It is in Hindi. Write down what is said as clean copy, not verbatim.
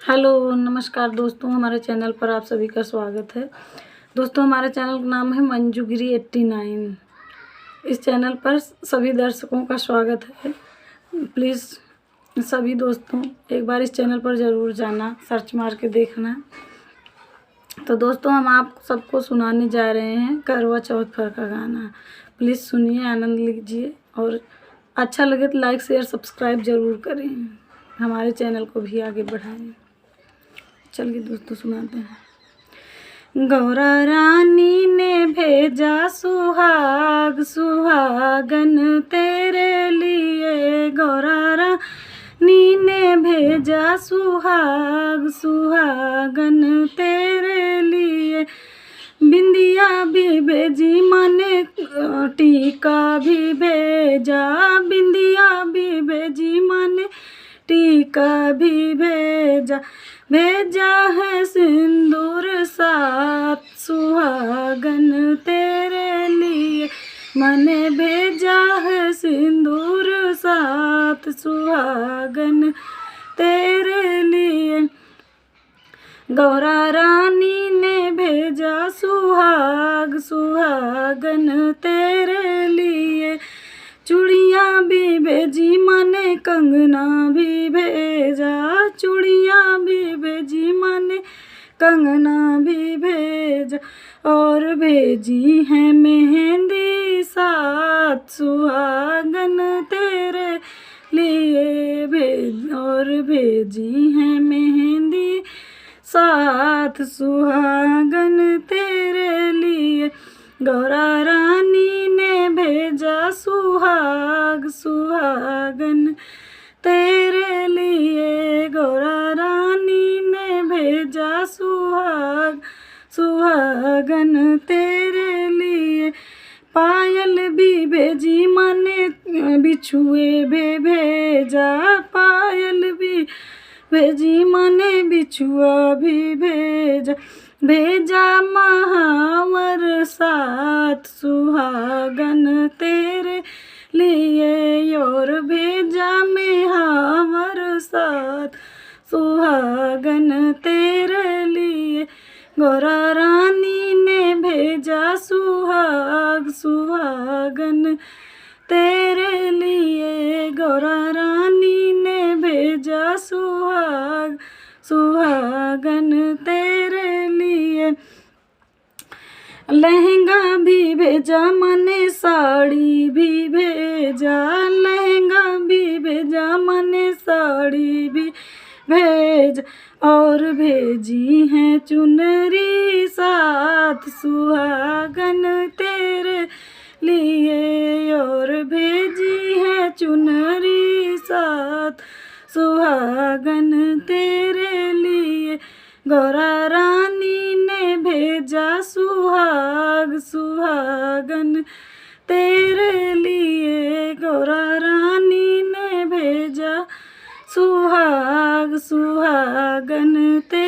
हेलो नमस्कार दोस्तों, हमारे चैनल पर आप सभी का स्वागत है। दोस्तों, हमारे चैनल का नाम है मंजूगिरी 89। इस चैनल पर सभी दर्शकों का स्वागत है। प्लीज़ सभी दोस्तों एक बार इस चैनल पर ज़रूर जाना, सर्च मार के देखना। तो दोस्तों, हम आप सबको सुनाने जा रहे हैं करवा चौथ पर का गाना। प्लीज़ सुनिए, आनंद लीजिए और अच्छा लगे तो लाइक शेयर सब्सक्राइब ज़रूर करें। हमारे चैनल को भी आगे बढ़ाएं। चलिए दोस्तों सुनाते हैं। गौरा रानी ने भेजा सुहाग सुहागन तेरे लिए। गौरा रानी ने भेजा सुहाग सुहागन तेरे लिए। बिंदिया भी भेजी माने टीका भी भेजा। बिंदिया भी भेजी माने टीका भी भेजा। भेजा है सिंदूर साथ सुहागन तेरे लिए। मैंने भेजा है सिंदूर साथ सुहागन तेरे लिए। गौरा रानी ने भेजा सुहाग सुहागन तेरे लिए। चूड़ियाँ भी भेजी माने कंगना भी भेजा। चूड़ियाँ भी भेजी माने कंगना भी भेजा। और भेजी है मेहंदी साथ सुहागन तेरे लिए। और भेजी है मेहंदी साथ सुहागन तेरे लिए। गौरा रानी ने भेजा सुहाग सुहागन तेरे लिए। गौरा रानी ने भेजा सुहाग सुहागन तेरे लिए। पायल भी भेजी माने बिछुए भी भेजा। पायल भी भेजी माने बिछुआ भी भेजा। भेजा महावर साथ सुहागन तेरे लिए। और भेजा महावर साथ सुहागन तेरे लिए। गौरा रानी ने भेजा सुहाग सुहागन तेरे लिए। गौरा रानी ने भेजा सुहाग सुहागन तेरे लिए। लहंगा भी भेजा माने साड़ी भी भेजा। लहंगा भी भेजा माने साड़ी भी भेज। और भेजी है चुनरी साथ सुहागन तेरे लिए। और भेजी है चुनरी साथ सुहागन तेरे लिए। गौरा रानी ने भेजा सुहाग सुहागन तेरे लिए। गौरा रानी ने भेजा सुहाग सुहागन तेरे